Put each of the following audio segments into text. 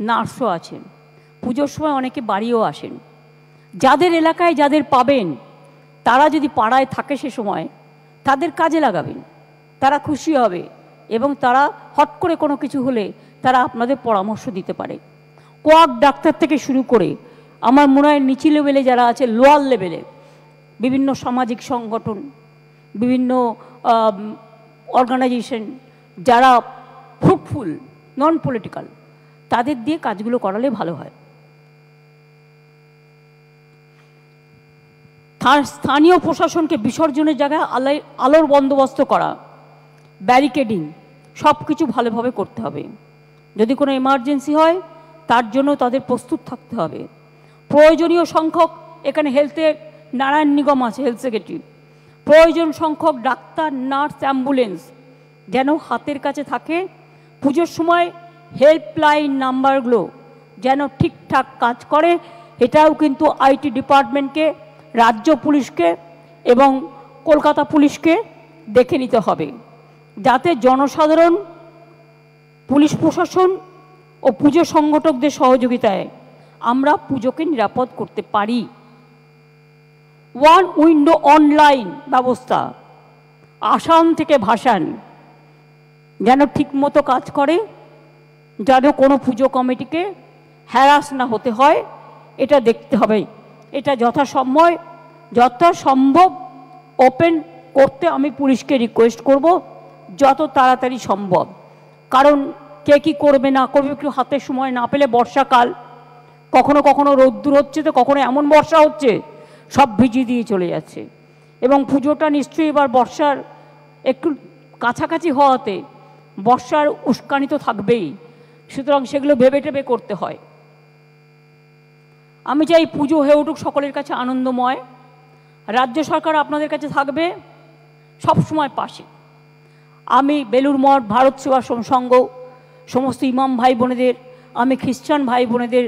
নার্সও আছেন, পুজোর সময় অনেকে বাড়িও আসেন। যাদের এলাকায় যাদের পাবেন তারা যদি পাড়ায় থাকে সে সময় তাদের কাজে লাগাবেন, তারা খুশি হবে এবং তারা হট করে কোনো কিছু হলে তারা আপনাদের পরামর্শ দিতে পারে। কোয়াক ডাক্তার থেকে শুরু করে আমার মনে হয় নিচু লেভেলে যারা আছে, লোয়ার লেভেলে বিভিন্ন সামাজিক সংগঠন, বিভিন্ন অর্গানাইজেশন যারা ফ্রুটফুল নন পলিটিক্যাল, তাদের দিয়ে কাজগুলো করালে ভালো হয়। স্থানীয় প্রশাসনকে বিসর্জনের জায়গায় আলোর বন্দোবস্ত করা, ব্যারিকেডিং, সব কিছু ভালোভাবে করতে হবে। যদি কোনো এমার্জেন্সি হয় তার জন্য তাদের প্রস্তুত থাকতে হবে। প্রয়োজনীয় সংখ্যক, এখানে হেলথের নারায়ণ নিগম আছে, হেলথ সেক্রেটারি, প্রয়োজন সংখ্যক ডাক্তার, নার্স, অ্যাম্বুলেন্স যেন হাতের কাছে থাকে। পুজোর সময় হেল্পলাইন নাম্বারগুলো যেন ঠিকঠাক কাজ করে, এটাও কিন্তু আইটি ডিপার্টমেন্টকে, রাজ্য পুলিশকে এবং কলকাতা পুলিশকে দেখে নিতে হবে, যাতে জনসাধারণ, পুলিশ প্রশাসন ও পুজো সংগঠকদের সহযোগিতায় আমরা পুজোকে নিরাপদ করতে পারি। ওয়ান উইন্ডো অনলাইন ব্যবস্থা, আসাম থেকে ভাসান যেন ঠিকমতো কাজ করে, যেন কোনো পুজো কমিটিকে হ্যারাস না হতে হয়, এটা দেখতে হবে। এটা যথাসম্ভব ওপেন করতে আমি পুলিশকে রিকোয়েস্ট করব যত তাড়াতাড়ি সম্ভব। কারণ কে কী করবে না করবে একটু হাতে সময় না পেলে, বর্ষাকাল, কখনো কখনো রোদ্দুর হচ্ছে তো কখনো এমন বর্ষা হচ্ছে সব ভিজিয়ে দিয়ে চলে যাচ্ছে। এবং পুজোটা নিশ্চয়ই এবার বর্ষার একটু কাছাকাছি হওয়াতে বর্ষার উস্কানি তো থাকবেই, সুতরাং সেগুলো ভেবে টেবে করতে হয়। আমি চাই পুজো হয়ে উঠুক সকলের কাছে আনন্দময়। রাজ্য সরকার আপনাদের কাছে থাকবে সব সময় পাশে। আমি বেলুড় মঠ, ভারত সেবাশ্রম সংঘ, সমস্ত ইমাম ভাই বোনেদের, আমি খ্রিস্টান ভাই বোনেদের,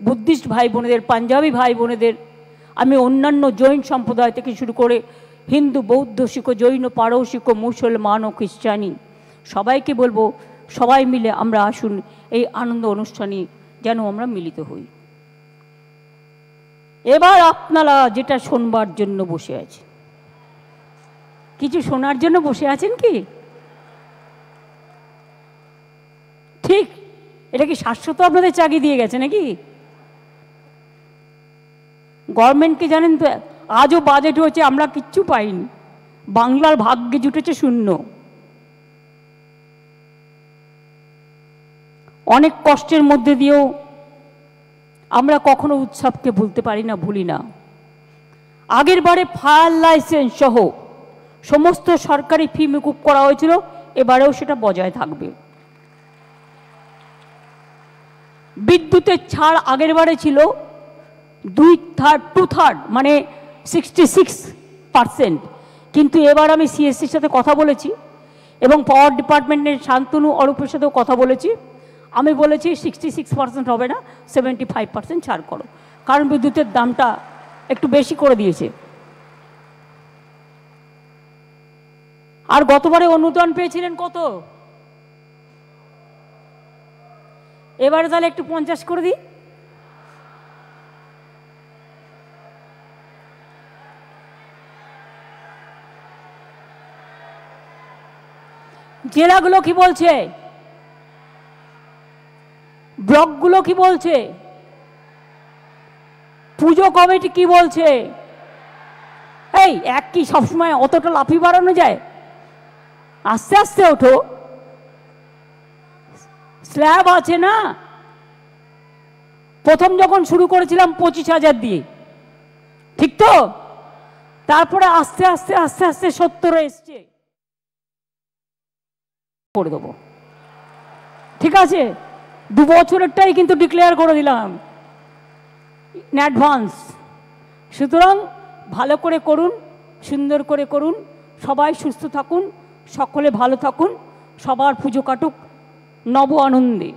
বুদ্ধিস্ট ভাই বোনেদের, পাঞ্জাবি ভাই বোনেদের, আমি অন্যান্য জৈন সম্প্রদায় থেকে শুরু করে হিন্দু, বৌদ্ধ, শিখ, জৈন, পারসিক, মুসলমান ও খ্রিস্টানি সবাইকে বলবো, সবাই মিলে আমরা আসুন এই আনন্দ অনুষ্ঠানে যেন আমরা মিলিত হই। এবার আপনারা যেটা শোনবার জন্য বসে আছেন, কিছু শোনার জন্য বসে আছেন কি? ঠিক, এটা কি শাশ্বত আপনাদের চাকরি দিয়ে গেছে নাকি? গভর্নমেন্টকে জানেন তো, আজও বাজেট হয়েছে আমরা কিচ্ছু পাইনি, বাংলার ভাগ্যে জুটেছে শূন্য। অনেক কষ্টের মধ্যে দিয়েও আমরা কখনো উৎসবকে ভুলতে পারি না, ভুলি না। আগের বারে ফায়ার লাইসেন্স সহ সমস্ত সরকারি ফি মকুব করা হয়েছিল, এবারেও সেটা বজায় থাকবে। বিদ্যুতের ছাড় আগের বারে ছিল 2/3 মানে 66%, কিন্তু এবার আমি সিএসসির সাথে কথা বলেছি এবং পাওয়ার ডিপার্টমেন্টের শান্তনু অরূপের সাথেও কথা বলেছি। আমি বলেছি 66% হবে না, 75% ছাড় করো, কারণ বিদ্যুতের দামটা একটু বেশি করে দিয়েছে। আর গতবারে অনুদান পেয়েছিলেন কত? এবারে তাহলে একটু 50 করে দিই। জেলাগুলো কি বলছে? ব্লকগুলো কি বলছে? পুজো কমিটি কি বলছে? এই এক কি সবসময় অতটা লাফিয়ে বাড়ানো যায়? আস্তে আস্তে ওঠো, স্ল্যাব আছে না। প্রথম যখন শুরু করেছিলাম 25,000 দিয়ে, ঠিক তো? তারপরে আস্তে আস্তে আস্তে আস্তে 70 এসছে, করে দেবো, ঠিক আছে? 2 বছরেরটাই কিন্তু ডিক্লেয়ার করে দিলাম ইন অ্যাডভান্স। সুতরাং ভালো করে করুন, সুন্দর করে করুন, সবাই সুস্থ থাকুন, সকলে ভালো থাকুন, সবার পুজো কাটুক নব আনন্দে।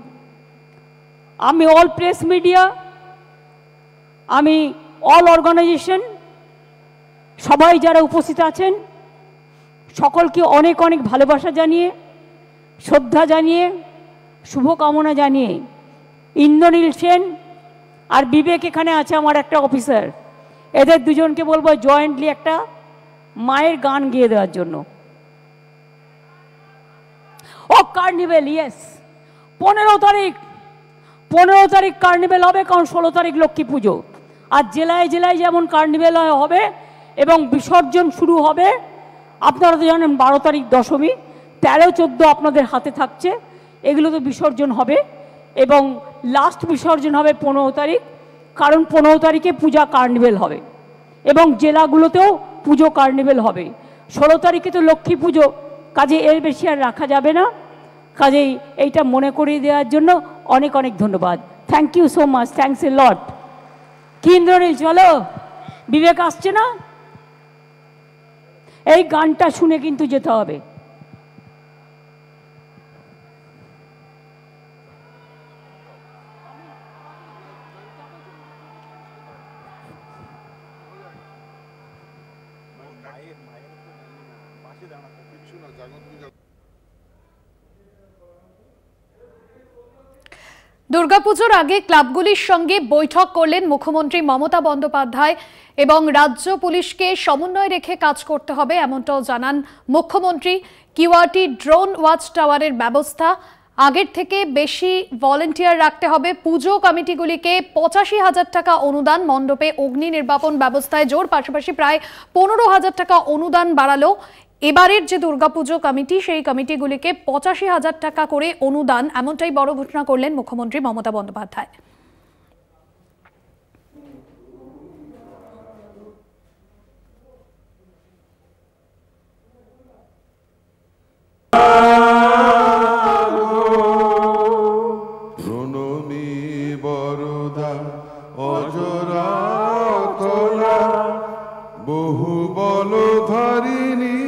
আমি অল প্রেস মিডিয়া, আমি অল অর্গানাইজেশন, সবাই যারা উপস্থিত আছেন সকলকে অনেক অনেক ভালোবাসা জানিয়ে, শ্রদ্ধা জানিয়ে, শুভকামনা জানিয়ে ইন্দ্রনীল সেন আর বিবেক এখানে আছে আমার একটা অফিসার, এদের দুজনকে বলবো জয়েন্টলি একটা মায়ের গান গেয়ে দেওয়ার জন্য। ও কার্নিভেল, ইয়েস, 15 তারিখ কার্নিভেল হবে, কারণ 16 তারিখ লক্ষ্মী পুজো। আর জেলায় জেলায় যেমন কার্নিভেল হবে এবং বিসর্জন শুরু হবে, আপনারা তো জানেন 12 তারিখ দশমী, 13-14 আপনাদের হাতে থাকছে, এগুলো তো বিসর্জন হবে এবং লাস্ট বিসর্জন হবে 15 তারিখ, কারণ 15 তারিখে পূজা কার্নিভেল হবে এবং জেলাগুলোতেও পুজো কার্নিভেল হবে। 16 তারিখে তো লক্ষ্মী পুজো, কাজে এর বেশি আর রাখা যাবে না। কাজেই এইটা মনে করিয়ে দেওয়ার জন্য অনেক অনেক ধন্যবাদ। Thank you so much, thanks a lot. কি ইন্দ্রনীল, চলো, বিবেক আসছে না? এই গানটা শুনে কিন্তু যেতে হবে। দুর্গাপুজোর আগে ক্লাবগুলির সঙ্গে বৈঠক করলেন মুখ্যমন্ত্রী মমতা বন্দ্যোপাধ্যায় এবং রাজ্য পুলিশকে সমন্বয় রেখে কাজ করতে হবে এমনটাও জানান মুখ্যমন্ত্রী। কিওয়াটি ড্রোন ওয়াচ টাওয়ারের ব্যবস্থা, আগের থেকে বেশি ভলেন্টিয়ার রাখতে হবে, পুজো কমিটিগুলিকে 85,000 টাকা অনুদান, মণ্ডপে অগ্নি নির্বাপন ব্যবস্থায় জোর, পাশাপাশি প্রায় 15,000 টাকা অনুদান বাড়ালো। এবারের যে দুর্গাপুজো কমিটি, সেই কমিটিগুলিকে 85,000 টাকা করে অনুদান, এমনটাই বড় ঘোষণা করলেন মুখ্যমন্ত্রী মমতা বন্দ্যোপাধ্যায়। বহু বলধারিণী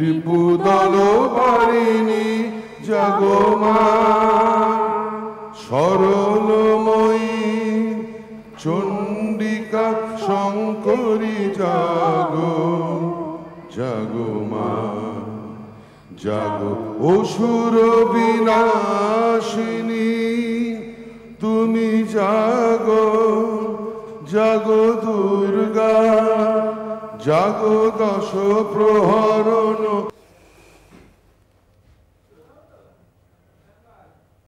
রিপুদল পারিণী জগমা সরলময়ী চণ্ডিকা শঙ্করী জাগো জাগমা জাগো অসুর বিনাশিনী তুমি জাগো জাগো দুর্গা জাগো দশ প্রহর